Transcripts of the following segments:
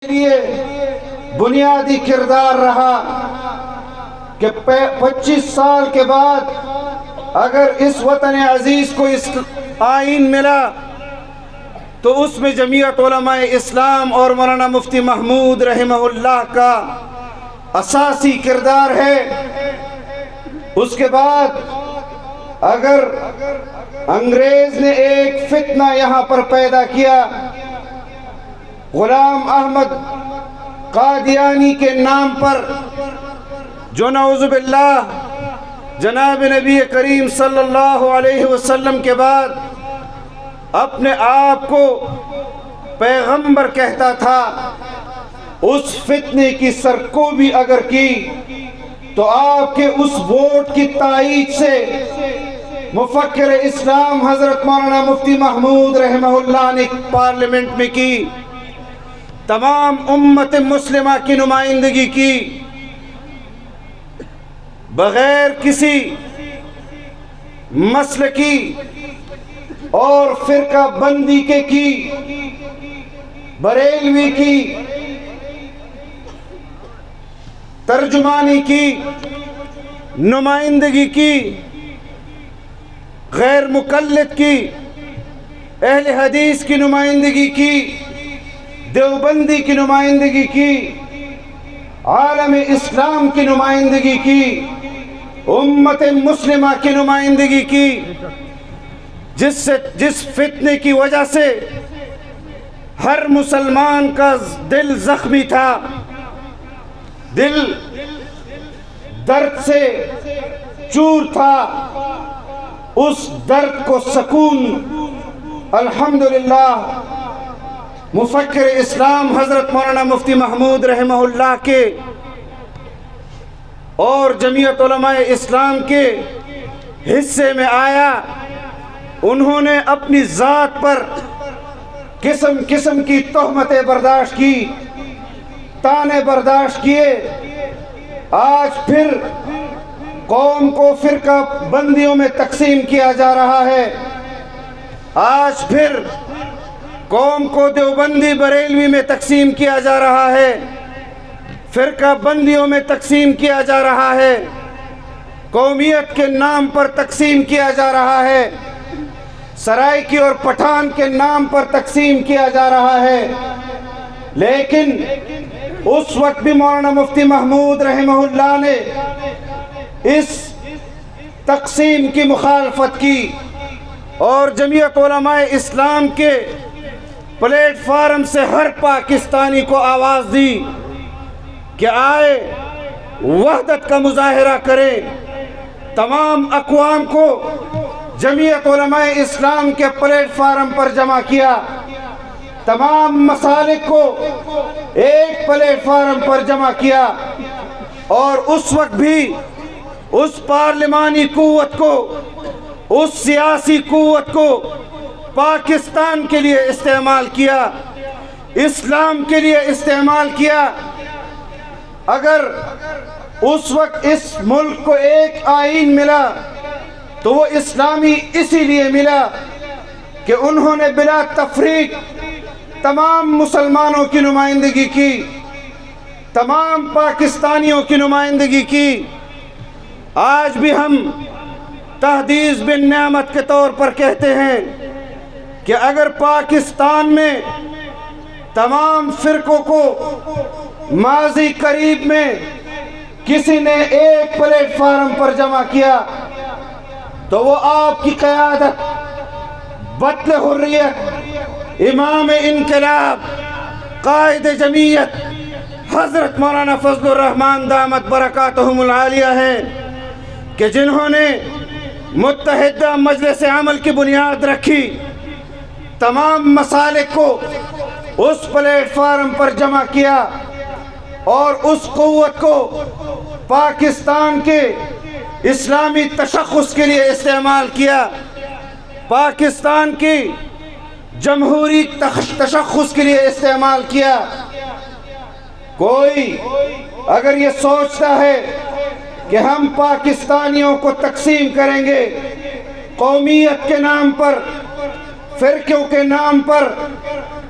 لیے بنیادی کردار رہا کہ 25 سال کے بعد اگر اس وطن عزیز کو آئین ملا تو اس میں جمعیت علماء اسلام اور مولانا مفتی محمود رحمہ اللہ کا اساسی کردار ہے۔ اس کے بعد اگر انگریز نے ایک فتنہ یہاں پر پیدا کیا، غلام احمد قادیانی کے نام پر، جو نعوذ باللہ جناب نبی کریم صلی اللہ علیہ وسلم کے بعد اپنے آپ کو پیغمبر کہتا تھا، اس فتنے کی سرکوبی اگر کی تو آپ کے اس ووٹ کی تائید سے مفکر اسلام حضرت مولانا مفتی محمود رحمہ اللہ نے پارلیمنٹ میں کی، تمام امت مسلمہ کی نمائندگی کی، بغیر کسی مسلکی اور فرقہ بندی کے کی، بریلوی کی ترجمانی کی، نمائندگی کی، غیر مقلد کی، اہل حدیث کی نمائندگی کی، دیوبندی کی نمائندگی کی، عالم اسلام کی نمائندگی کی، امت مسلمہ کی نمائندگی کی، جس فتنے کی وجہ سے ہر مسلمان کا دل زخمی تھا، دل درد سے چور تھا، اس درد کو سکون الحمدللہ مفکر اسلام حضرت مولانا مفتی محمود رحمہ اللہ کے اور جمعیت علماء اسلام کے حصے میں آیا۔ انہوں نے اپنی ذات پر قسم قسم کی تہمتیں برداشت کی، تانے برداشت کیے، آج پھر قوم کو فرقہ بندیوں میں تقسیم کیا جا رہا ہے، آج پھر قوم کو دیوبندی بریلوی میں تقسیم کیا جا رہا ہے، فرقہ بندیوں میں تقسیم کیا جا رہا ہے، قومیت کے نام پر تقسیم کیا جا رہا ہے، سرائکی اور پٹھان کے نام پر تقسیم کیا جا رہا ہے۔ لیکن اس وقت بھی مولانا مفتی محمود رحمہ اللہ نے اس تقسیم کی مخالفت کی اور جمعیت علماء اسلام کے پلیٹ فارم سے ہر پاکستانی کو آواز دی کہ آئے وحدت کا مظاہرہ کرے، تمام اقوام کو جمعیت علماء اسلام کے پلیٹ فارم پر جمع کیا، تمام مسالک کو ایک پلیٹ فارم پر جمع کیا، اور اس وقت بھی اس پارلیمانی قوت کو، اس سیاسی قوت کو پاکستان کے لیے استعمال کیا، اسلام کے لیے استعمال کیا۔ اگر اس وقت اس ملک کو ایک آئین ملا تو وہ اسلامی اسی لیے ملا کہ انہوں نے بلا تفریق تمام مسلمانوں کی نمائندگی کی، تمام پاکستانیوں کی نمائندگی کی۔ آج بھی ہم تحدیث بن نعمت کے طور پر کہتے ہیں کہ اگر پاکستان میں تمام فرقوں کو ماضی قریب میں کسی نے ایک پلیٹ فارم پر جمع کیا تو وہ آپ کی قیادت، بطل حریت، امام انقلاب، قائد جمعیت حضرت مولانا فضل الرحمن دامت برکاتہم العالیہ ہیں، کہ جنہوں نے متحدہ مجلس عمل کی بنیاد رکھی، تمام مسالک کو اس پلیٹ فارم پر جمع کیا اور اس قوت کو پاکستان کے اسلامی تشخص کے لیے استعمال کیا، پاکستان کی جمہوری تشخص کے لیے استعمال کیا۔ کوئی اگر یہ سوچتا ہے کہ ہم پاکستانیوں کو تقسیم کریں گے قومیت کے نام پر، فرقوں کے نام پر،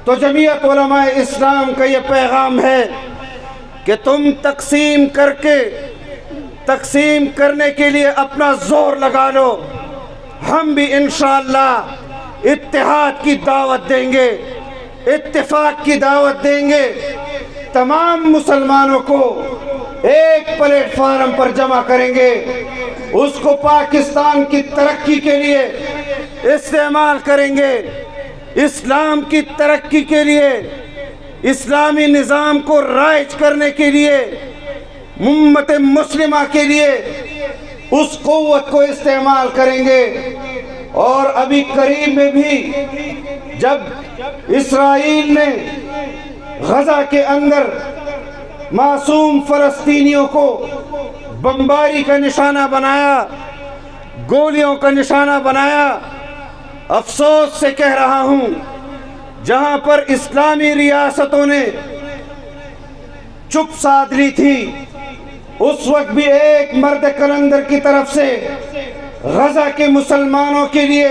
تو جمعیت علماء اسلام کا یہ پیغام ہے کہ تم تقسیم کرنے کے لیے اپنا زور لگا لو، ہم بھی انشاءاللہ اتحاد کی دعوت دیں گے، اتفاق کی دعوت دیں گے، تمام مسلمانوں کو ایک پلیٹ فارم پر جمع کریں گے، اس کو پاکستان کی ترقی کے لیے استعمال کریں گے، اسلام کی ترقی کے لیے، اسلامی نظام کو رائج کرنے کے لیے، امت مسلمہ کے لیے اس قوت کو استعمال کریں گے۔ اور ابھی قریب میں بھی جب اسرائیل نے غزہ کے اندر معصوم فلسطینیوں کو بمباری کا نشانہ بنایا، گولیوں کا نشانہ بنایا، افسوس سے کہہ رہا ہوں جہاں پر اسلامی ریاستوں نے چپ سادھ لی تھی، اس وقت بھی ایک مرد کلندر کی طرف سے غزہ کے مسلمانوں کے لیے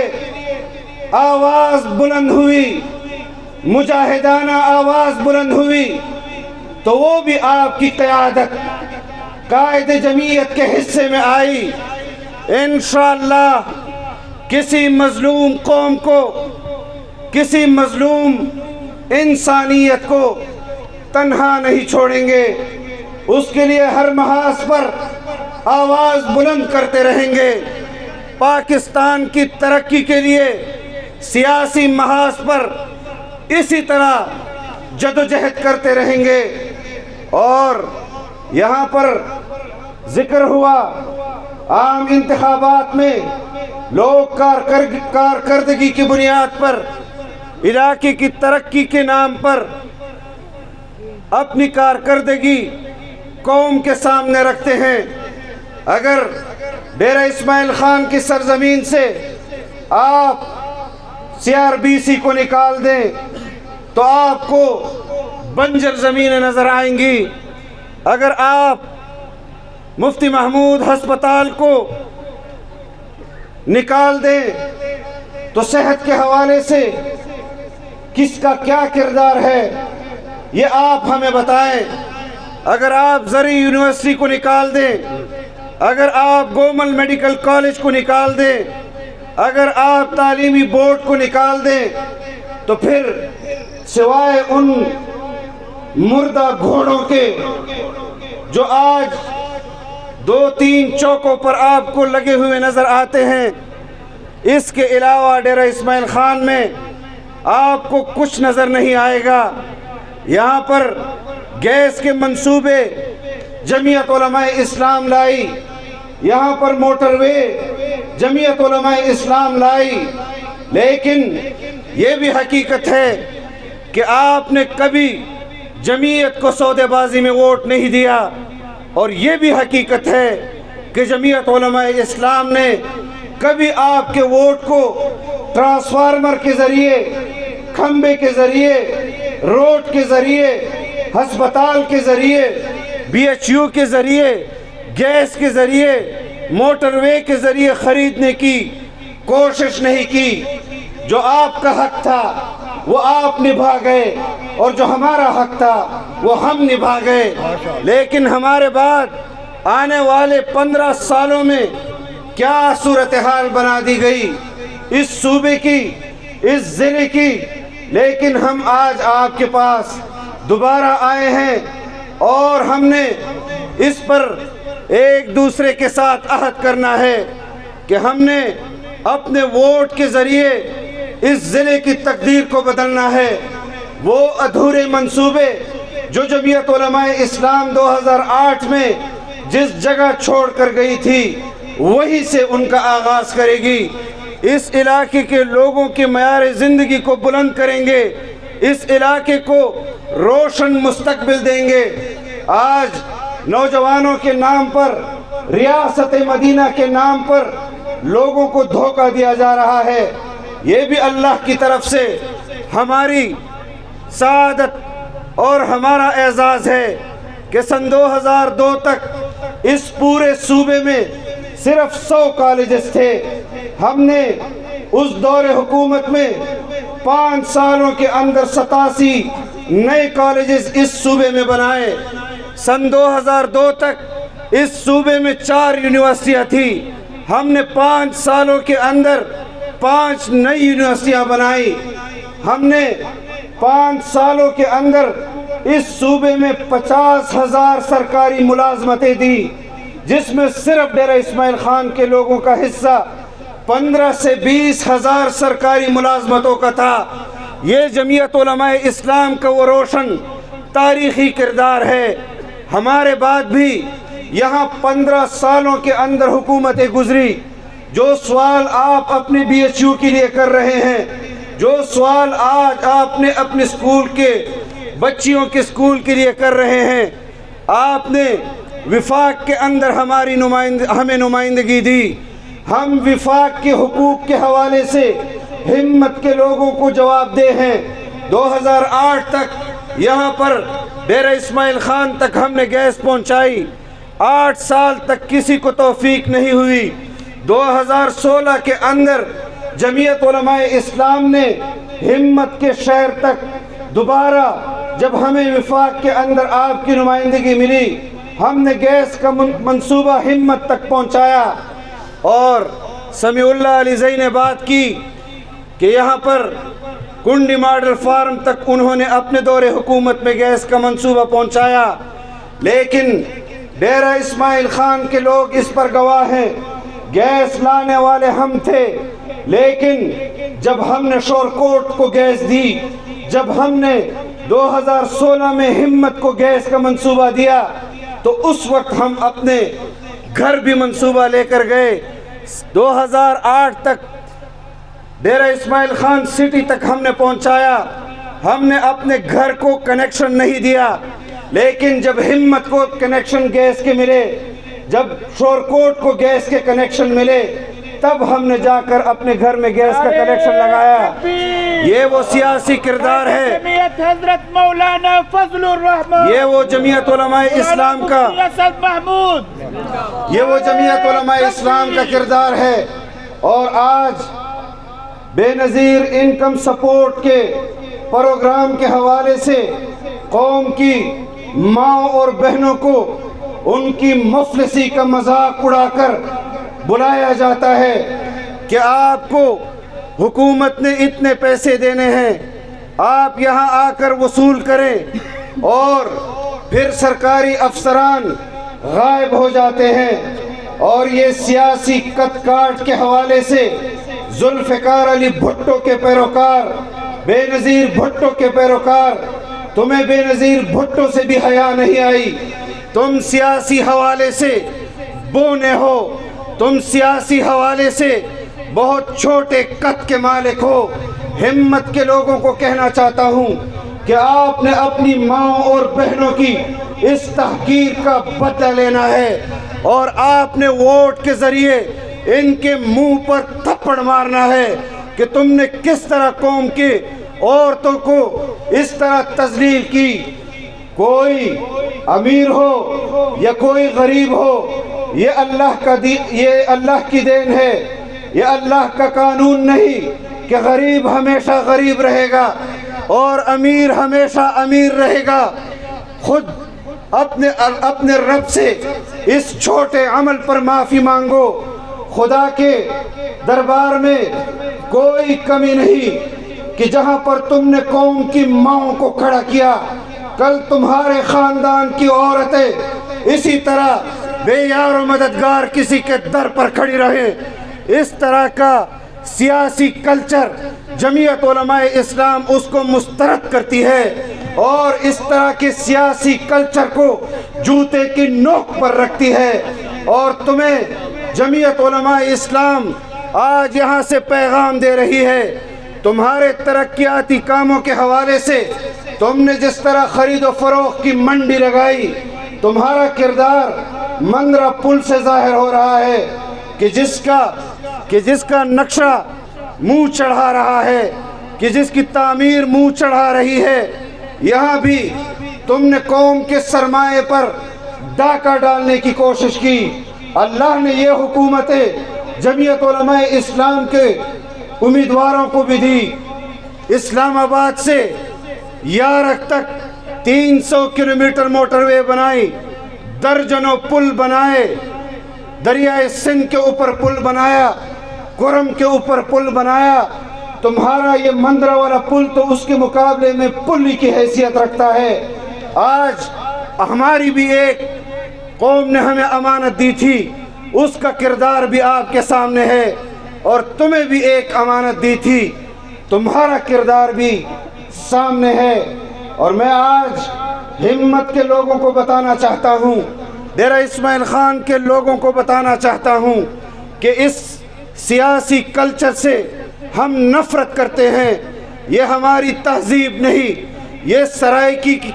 آواز بلند ہوئی، مجاہدانہ آواز بلند ہوئی، تو وہ بھی آپ کی قیادت قائد جمعیت کے حصے میں آئی۔ انشاءاللہ کسی مظلوم قوم کو، کسی مظلوم انسانیت کو تنہا نہیں چھوڑیں گے، اس کے لیے ہر محاذ پر آواز بلند کرتے رہیں گے، پاکستان کی ترقی کے لیے سیاسی محاذ پر اسی طرح جدوجہد کرتے رہیں گے۔ اور یہاں پر ذکر ہوا عام انتخابات میں لوگ کارکردگی کی بنیاد پر، علاقے کی ترقی کے نام پر اپنی کارکردگی قوم کے سامنے رکھتے ہیں۔ اگر ڈیرہ اسماعیل خان کی سرزمین سے آپ CRBC کو نکال دیں تو آپ کو بنجر زمینیں نظر آئیں گی، اگر آپ مفتی محمود ہسپتال کو نکال دیں تو صحت کے حوالے سے کس کا کیا کردار ہے یہ آپ ہمیں بتائیں۔ اگر آپ زرعی یونیورسٹی کو نکال دیں، اگر آپ گومل میڈیکل کالج کو نکال دیں، اگر آپ تعلیمی بورڈ کو نکال دیں تو پھر سوائے ان مردہ گھوڑوں کے جو آج 2-3 چوکوں پر آپ کو لگے ہوئے نظر آتے ہیں، اس کے علاوہ ڈیرہ اسماعیل خان میں آپ کو کچھ نظر نہیں آئے گا۔ یہاں پر گیس کے منصوبے جمعیت علماء اسلام لائی، یہاں پر موٹر وے جمعیت علماء اسلام لائی، لیکن یہ بھی حقیقت ہے کہ آپ نے کبھی جمعیت کو سودے بازی میں ووٹ نہیں دیا، اور یہ بھی حقیقت ہے کہ جمعیت علماء اسلام نے کبھی آپ کے ووٹ کو ٹرانسفارمر کے ذریعے، کھمبے کے ذریعے، روڈ کے ذریعے، ہسپتال کے ذریعے، BHU کے ذریعے، گیس کے ذریعے، موٹر وے کے ذریعے خریدنے کی کوشش نہیں کی۔ جو آپ کا حق تھا وہ آپ نبھا گئے، اور جو ہمارا حق تھا وہ ہم نبھا گئے۔ لیکن ہمارے بعد آنے والے 15 سالوں میں کیا صورتحال بنا دی گئی اس صوبے کی، اس ضلع کی، لیکن ہم آج آپ کے پاس دوبارہ آئے ہیں اور ہم نے اس پر ایک دوسرے کے ساتھ عہد کرنا ہے کہ ہم نے اپنے ووٹ کے ذریعے اس ضلع کی تقدیر کو بدلنا ہے۔ وہ ادھورے منصوبے جو جمعیت علماء اسلام 2008 میں جس جگہ چھوڑ کر گئی تھی وہیں سے ان کا آغاز کرے گی۔ اس علاقے کے لوگوں کے معیار زندگی کو بلند کریں گے، اس علاقے کو روشن مستقبل دیں گے۔ آج نوجوانوں کے نام پر، ریاست مدینہ کے نام پر لوگوں کو دھوکہ دیا جا رہا ہے، یہ بھی اللہ کی طرف سے ہماری سعادت اور ہمارا اعزاز ہے کہ سن 2002 تک اس پورے صوبے میں صرف 100 کالجز تھے۔ ہم نے اس دور حکومت میں 5 سالوں کے اندر 87 نئے کالجز اس صوبے میں بنائے۔ سن 2002 تک اس صوبے میں 4 یونیورسٹیاں تھیں، ہم نے 5 سالوں کے اندر 5 نئی یونیورسٹیاں بنائی۔ ہم نے 5 سالوں کے اندر اس صوبے میں 50,000 سرکاری ملازمتیں دی، جس میں صرف ڈیرہ اسماعیل خان کے لوگوں کا حصہ 15 سے 20,000 سرکاری ملازمتوں کا تھا۔ یہ جمعیت علماء اسلام کا وہ روشن تاریخی کردار ہے۔ ہمارے بعد بھی یہاں 15 سالوں کے اندر حکومتیں گزری۔ جو سوال آپ اپنے BHU کے لیے کر رہے ہیں، جو سوال آج آپ نے اپنے اسکول کے بچیوں کے اسکول کے لیے کر رہے ہیں، آپ نے وفاق کے اندر ہمیں نمائندگی دی۔ ہم وفاق کے حقوق کے حوالے سے ہمت کے لوگوں کو جواب دہ ہیں۔ 2008 تک یہاں پر ڈیرہ اسماعیل خان تک ہم نے گیس پہنچائی، 8 سال تک کسی کو توفیق نہیں ہوئی۔ 2016 کے اندر جمعیت علماء اسلام نے ہمت کے شہر تک دوبارہ جب ہمیں وفاق کے اندر آپ کی نمائندگی ملی، ہم نے گیس کا منصوبہ ہمت تک پہنچایا۔ اور سمیع اللہ علی زئی نے بات کی کہ یہاں پر کنڈی ماڈل فارم تک انہوں نے اپنے دور حکومت میں گیس کا منصوبہ پہنچایا، لیکن ڈیرہ اسماعیل خان کے لوگ اس پر گواہ ہیں، گیس لانے والے ہم تھے، لیکن جب ہم نے شورکوٹ کو گیس دی، جب ہم نے 2016 میں ہمت کو گیس کا منصوبہ دیا، تو اس وقت ہم اپنے گھر بھی منصوبہ لے کر گئے۔ 2008 تک ڈیرہ اسماعیل خان سٹی تک ہم نے پہنچایا۔ ہم نے اپنے گھر کو کنیکشن نہیں دیا، لیکن جب ہمت کو کنیکشن گیس کے ملے، جب شورکوٹ کو گیس کے کنیکشن ملے، تب ہم نے جا کر اپنے گھر میں گیس کا کنیکشن لگایا۔ یہ وہ سیاسی کردار ہے، جمعیت حضرت مولانا فضل الرحمان، یہ وہ جمعیت علماء اسلام کا، اسد محمود، یہ وہ جمعیت علماء اسلام کا کردار ہے۔ اور آج بے نظیر انکم سپورٹ کے پروگرام کے حوالے سے قوم کی ماں اور بہنوں کو ان کی مفلسی کا مذاق اڑا کر بلایا جاتا ہے کہ آپ کو حکومت نے اتنے پیسے دینے ہیں، آپ یہاں آ کر وصول کریں، اور پھر سرکاری افسران غائب ہو جاتے ہیں۔ اور یہ سیاسی کٹ کاٹ کے حوالے سے ذوالفقار علی بھٹو کے پیروکار، بے نظیر بھٹو کے پیروکار، تمہیں بے نظیر بھٹو سے بھی حیا نہیں آئی۔ تم سیاسی حوالے سے بونے ہو، تم سیاسی حوالے سے بہت چھوٹے قد کے مالک ہو۔ ہمت کے لوگوں کو کہنا چاہتا ہوں کہ آپ نے اپنی ماں اور بہنوں کی اس تحقیر کا بدلہ لینا ہے، اور آپ نے ووٹ کے ذریعے ان کے منہ پر تھپڑ مارنا ہے کہ تم نے کس طرح قوم کی عورتوں کو اس طرح تذلیل کی۔ کوئی امیر ہو یا کوئی غریب ہو، یہ اللہ کی دین ہے، یہ اللہ کا قانون نہیں کہ غریب ہمیشہ غریب رہے گا اور امیر ہمیشہ امیر رہے گا۔ خود اپنے رب سے اس چھوٹے عمل پر معافی مانگو۔ خدا کے دربار میں کوئی کمی نہیں کہ جہاں پر تم نے قوم کی ماؤں کو کھڑا کیا، کل تمہارے خاندان کی عورتیں اسی طرح بے یار و مددگار کسی کے در پر کھڑی رہیں۔ اس طرح کا سیاسی کلچر جمعیت علماء اسلام اس کو مسترد کرتی ہے، اور اس طرح کے سیاسی کلچر کو جوتے کی نوک پر رکھتی ہے۔ اور تمہیں جمعیت علماء اسلام آج یہاں سے پیغام دے رہی ہے، تمہارے ترقیاتی کاموں کے حوالے سے تم نے جس طرح خرید و فروخت کی منڈی لگائی، تمہارا کردار مندرہ پل سے ظاہر ہو رہا ہے کہ جس کا نقشہ منہ چڑھا رہا ہے، کہ جس کی تعمیر منہ چڑھا رہی ہے۔ یہاں بھی تم نے قوم کے سرمایے پر ڈاکہ ڈالنے کی کوشش کی۔ اللہ نے یہ حکومتیں جمعیت علماء اسلام کے امیدواروں کو بھی دی، اسلام آباد سے یارک تک 300 کلومیٹر موٹر وے بنائی، درجنوں پل بنائے، دریائے سندھ کے اوپر پل بنایا، کرم کے اوپر پل بنایا۔ تمہارا یہ مندرہ والا پل تو اس کے مقابلے میں پل کی حیثیت رکھتا ہے۔ آج ہماری بھی ایک قوم نے ہمیں امانت دی تھی، اس کا کردار بھی آپ کے سامنے ہے، اور تمہیں بھی ایک امانت دی تھی، تمہارا کردار بھی سامنے ہے۔ اور میں آج ہمت کے لوگوں کو بتانا چاہتا ہوں، ڈیرہ اسماعیل خان کے لوگوں کو بتانا چاہتا ہوں کہ اس سیاسی کلچر سے ہم نفرت کرتے ہیں۔ یہ ہماری تہذیب نہیں، یہ سرائکی کی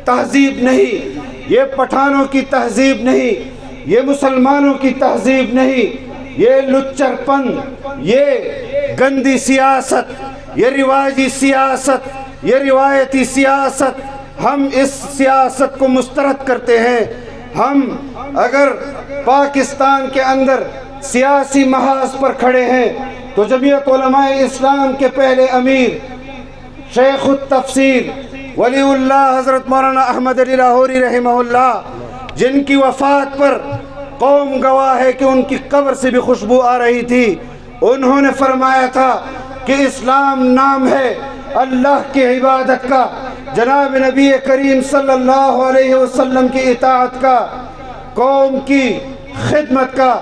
تہذیب نہیں، یہ پٹھانوں کی تہذیب نہیں، یہ مسلمانوں کی تہذیب نہیں، یہ لچر پن، یہ گندی سیاست، یہ رواجی سیاست، یہ روایتی سیاست، ہم اس سیاست کو مسترد کرتے ہیں۔ ہم اگر پاکستان کے اندر سیاسی محاذ پر کھڑے ہیں تو جمعیت علماء اسلام کے پہلے امیر شیخ التفسیر ولی اللہ حضرت مولانا احمد علی لاہوری رحمہ اللہ، جن کی وفات پر قوم گواہ ہے کہ ان کی قبر سے بھی خوشبو آ رہی تھی، انہوں نے فرمایا تھا کہ اسلام نام ہے اللہ کی عبادت کا، جناب نبی کریم صلی اللہ علیہ وسلم کی اطاعت کا، قوم کی خدمت کا۔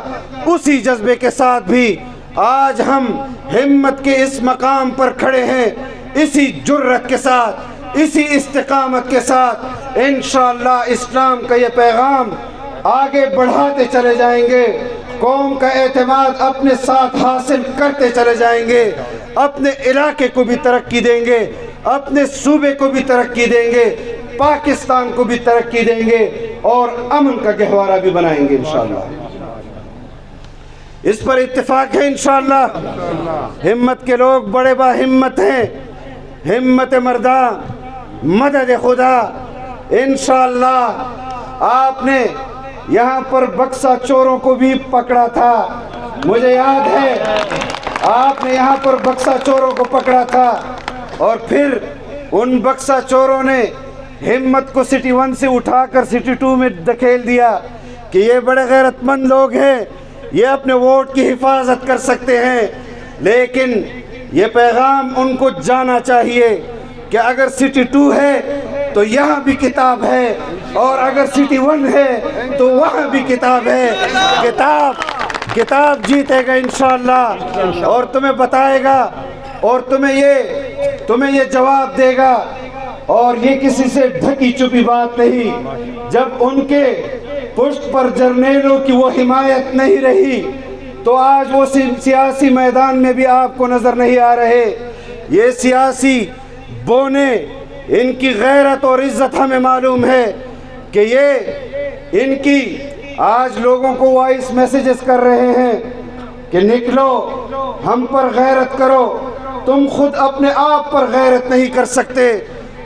اسی جذبے کے ساتھ بھی آج ہم ہمت کے اس مقام پر کھڑے ہیں، اسی جرأت کے ساتھ، اسی استقامت کے ساتھ انشاءاللہ اسلام کا یہ پیغام آگے بڑھاتے چلے جائیں گے، قوم کا اعتماد اپنے ساتھ حاصل کرتے چلے جائیں گے، اپنے علاقے کو بھی ترقی دیں گے، اپنے صوبے کو بھی ترقی دیں گے، پاکستان کو بھی ترقی دیں گے، اور امن کا گہوارہ بھی بنائیں گے انشاءاللہ۔ اس پر اتفاق ہے انشاءاللہ۔ ہمت کے لوگ بڑے با ہمت ہیں، ہمت مرداں مدد خدا۔ انشاءاللہ آپ نے یہاں پر بکسا چوروں کو بھی پکڑا تھا، مجھے یاد ہے آپ نے یہاں پر بکسا چوروں کو پکڑا تھا، اور پھر ان بکسا چوروں نے ہمت کو سٹی 1 سے اٹھا کر سٹی 2 میں دھکیل دیا کہ یہ بڑے غیرت مند لوگ ہیں، یہ اپنے ووٹ کی حفاظت کر سکتے ہیں۔ لیکن یہ پیغام ان کو جانا چاہیے کہ اگر سٹی 2 ہے تو یہاں بھی کتاب ہے، اور اگر سٹی 1 ہے تو وہاں بھی کتاب ہے۔ کتاب جیتے گا انشاءاللہ، اور تمہیں بتائے گا، اور تمہیں یہ جواب دے گا، اور یہ کسی سے ڈھکی چھپی بات نہیں۔ جب ان کے پشت پر جرنیلوں کی وہ حمایت نہیں رہی تو آج وہ سیاسی میدان میں بھی آپ کو نظر نہیں آ رہے۔ یہ سیاسی بونے، ان کی غیرت اور عزت ہمیں معلوم ہے کہ یہ ان کی آج لوگوں کو وائس میسیجز کر رہے ہیں کہ نکلو ہم پر غیرت کرو، تم خود اپنے آپ پر غیرت نہیں کر سکتے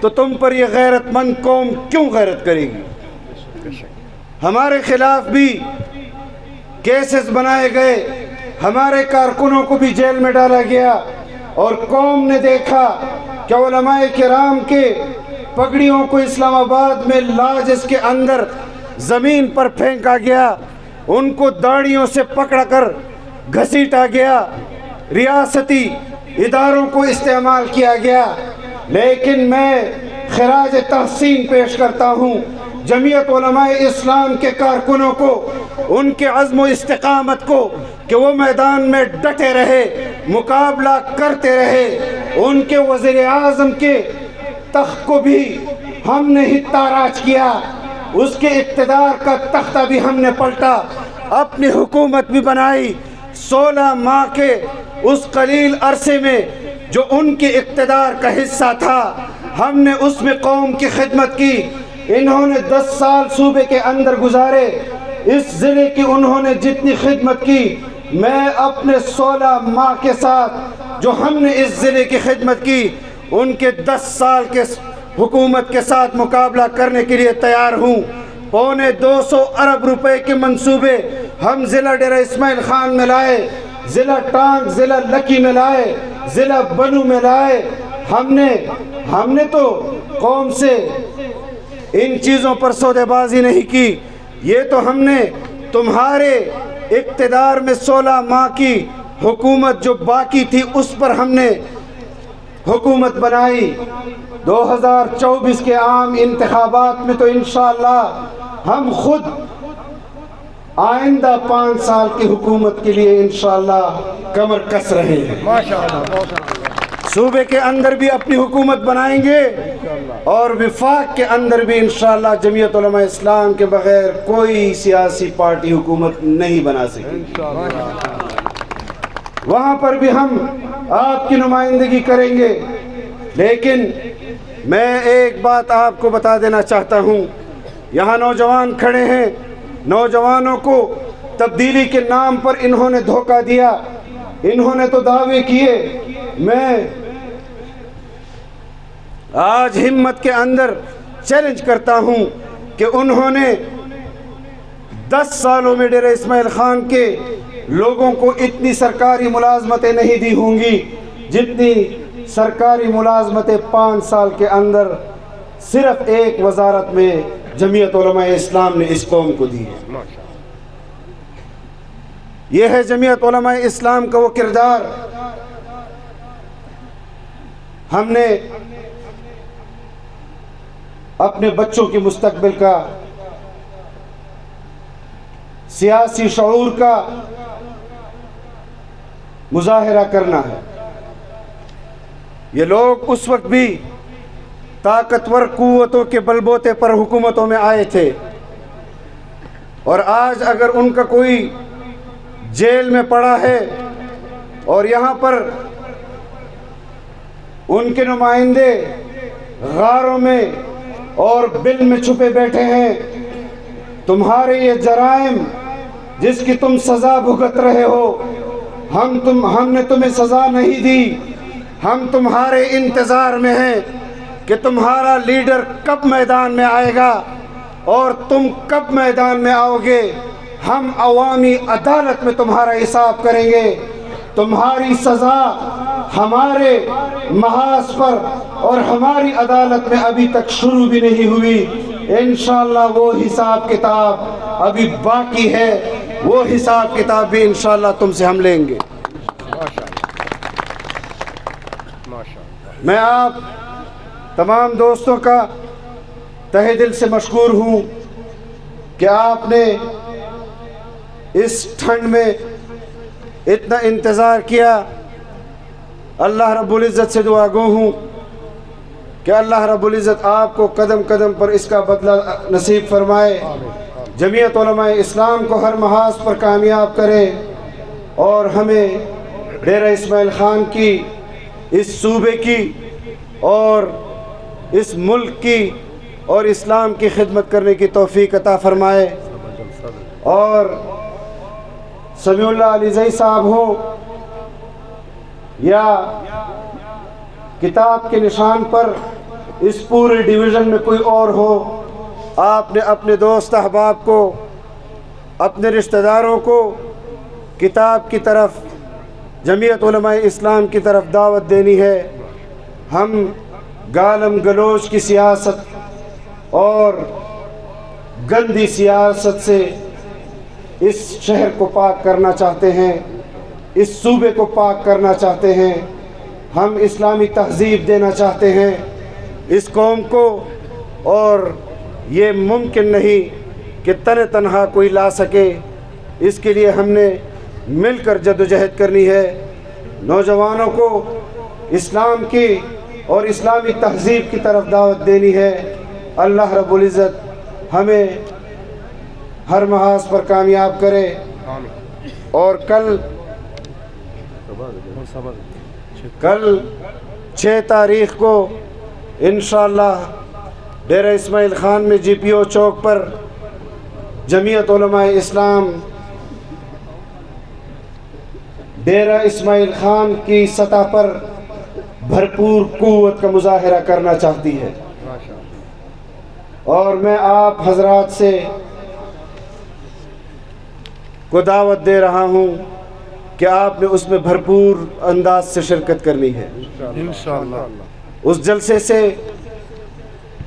تو تم پر یہ غیرت مند قوم کیوں غیرت کرے گی؟ ہمارے خلاف بھی کیسز بنائے گئے، ہمارے کارکنوں کو بھی جیل میں ڈالا گیا، اور قوم نے دیکھا کہ علماء کرام کے پگڑیوں کو اسلام آباد میں لاجز کے اندر زمین پر پھینکا گیا، ان کو داڑھیوں سے پکڑ کر گھسیٹا گیا، ریاستی اداروں کو استعمال کیا گیا۔ لیکن میں خراج تحسین پیش کرتا ہوں جمعیت علماء اسلام کے کارکنوں کو، ان کے عزم و استقامت کو کہ وہ میدان میں ڈٹے رہے، مقابلہ کرتے رہے۔ ان کے وزیر اعظم کے تخت کو بھی ہم نے ہی تاراج کیا، اس کے اقتدار کا تختہ بھی ہم نے پلٹا، اپنی حکومت بھی بنائی۔ 16 ماہ کے اس قلیل عرصے میں جو ان کے اقتدار کا حصہ تھا، ہم نے اس میں قوم کی خدمت کی۔ انہوں نے 10 سال صوبے کے اندر گزارے، اس ضلع کی انہوں نے جتنی خدمت کی، میں اپنے 16 ماہ کے ساتھ جو ہم نے اس ضلع کی خدمت کی، ان کے 10 سال کے حکومت کے ساتھ مقابلہ کرنے کے لیے تیار ہوں۔ 250 ارب روپے کے منصوبے ہم ضلع ڈیرہ اسماعیل خان میں لائے، ضلع ٹانک، ضلع لکی میں لائے، ضلع بنو میں لائے، ہم نے تو قوم سے ان چیزوں پر سودے بازی نہیں کی. یہ تو ہم نے تمہارے اقتدار میں 16 ماہ کی حکومت جو باقی تھی اس پر ہم نے حکومت بنائی. 2024 کے عام انتخابات میں تو انشاءاللہ ہم خود آئندہ 5 سال کی حکومت کے لیے انشاءاللہ کمر کس رہے ہیں. صوبے کے اندر بھی اپنی حکومت بنائیں گے اور وفاق کے اندر بھی انشاءاللہ جمعیت علماء اسلام کے بغیر کوئی سیاسی پارٹی حکومت نہیں بنا سکے. وہاں پر بھی ہم آپ کی نمائندگی کریں گے. لیکن میں ایک بات آپ کو بتا دینا چاہتا ہوں. یہاں نوجوان کھڑے ہیں. نوجوانوں کو تبدیلی کے نام پر انہوں نے دھوکہ دیا. انہوں نے تو دعوے کیے. میں آج ہمت کے اندر چیلنج کرتا ہوں کہ انہوں نے 10 سالوں میں ڈیرہ اسماعیل خان کے لوگوں کو اتنی سرکاری ملازمتیں نہیں دی ہوں گی جتنی سرکاری ملازمتیں 5 سال کے اندر صرف ایک وزارت میں جمعیت علماء اسلام نے اس قوم کو دی ہے. یہ ہے جمعیت علماء اسلام کا وہ کردار. ہم نے اپنے بچوں کے مستقبل کا، سیاسی شعور کا مظاہرہ کرنا ہے. یہ لوگ اس وقت بھی طاقتور قوتوں کے بلبوتے پر حکومتوں میں آئے تھے، اور آج اگر ان کا کوئی جیل میں پڑا ہے اور یہاں پر ان کے نمائندے غاروں میں اور بل میں چھپے بیٹھے ہیں، تمہارے یہ جرائم جس کی تم سزا بھگت رہے ہو، ہم نے تمہیں سزا نہیں دی. ہم تمہارے انتظار میں ہیں کہ تمہارا لیڈر کب میدان میں آئے گا اور تم کب میدان میں آؤ گے. ہم عوامی عدالت میں تمہارا حساب کریں گے. تمہاری سزا ہمارے محاذ پر اور ہماری عدالت میں ابھی تک شروع بھی نہیں ہوئی. انشاءاللہ وہ حساب کتاب ابھی باقی ہے. وہ حساب کتاب بھی انشاءاللہ تم سے ہم لیں گے. میں آپ تمام دوستوں کا تہہ دل سے مشکور ہوں کہ آپ نے اس ٹھنڈ میں اتنا انتظار کیا. اللہ رب العزت سے دعا گو ہوں کہ اللہ رب العزت آپ کو قدم قدم پر اس کا بدلہ نصیب فرمائے. جمعیت علماء اسلام کو ہر محاذ پر کامیاب کرے اور ہمیں ڈیرہ اسماعیل خان کی، اس صوبے کی اور اس ملک کی اور اسلام کی خدمت کرنے کی توفیق عطا فرمائے. اور سمیع اللہ علیزئی صاحب ہوں یا کتاب کے نشان پر اس پورے ڈویژن میں کوئی اور ہو، آپ نے اپنے دوست احباب کو، اپنے رشتہ داروں کو کتاب کی طرف، جمعیت علماء اسلام کی طرف دعوت دینی ہے. ہم گالم گلوچ کی سیاست اور گندی سیاست سے اس شہر کو پاک کرنا چاہتے ہیں، اس صوبے کو پاک کرنا چاہتے ہیں. ہم اسلامی تہذیب دینا چاہتے ہیں اس قوم کو، اور یہ ممکن نہیں کہ تنہا کوئی لا سکے. اس کے لیے ہم نے مل کر جدوجہد کرنی ہے. نوجوانوں کو اسلام کی اور اسلامی تہذیب کی طرف دعوت دینی ہے. اللہ رب العزت ہمیں ہر محاذ پر کامیاب کرے. اور کل 6 تاریخ کو انشاءاللہ ڈیرہ اسماعیل خان میں جی پی او چوک پر جمعیت علماء اسلام ڈیرہ اسماعیل خان کی سطح پر بھرپور قوت کا مظاہرہ کرنا چاہتی ہے. اور میں آپ حضرات سے کو دعوت دے رہا ہوں کہ آپ نے اس میں بھرپور انداز سے شرکت کرنی ہے. انشاءاللہ. اس جلسے سے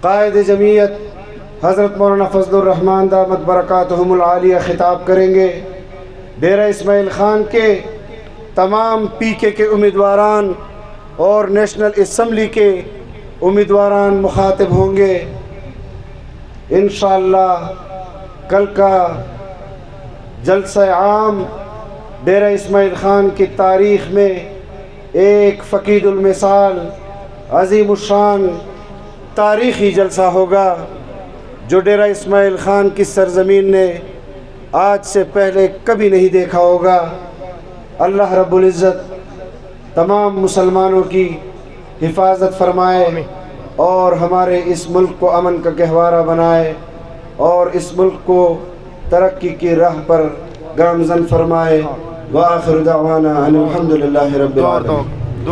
قائد جمعیت حضرت مولانا فضل الرحمان دامت برکاتہم العالیہ خطاب کریں گے. ڈیرہ اسماعیل خان کے تمام پی کے امیدواران اور نیشنل اسمبلی کے امیدواران مخاطب ہوں گے. انشاءاللہ کل کا جلسہ عام ڈیرہ اسماعیل خان کی تاریخ میں ایک فقید المثال عظیم الشان تاریخی جلسہ ہوگا جو ڈیرہ اسماعیل خان کی سرزمین نے آج سے پہلے کبھی نہیں دیکھا ہوگا. اللہ رب العزت تمام مسلمانوں کی حفاظت فرمائے اور ہمارے اس ملک کو امن کا گہوارہ بنائے اور اس ملک کو ترقی کی راہ پر گامزن فرمائے. وآخر دعوانا ان الحمد للہ رب العالمین.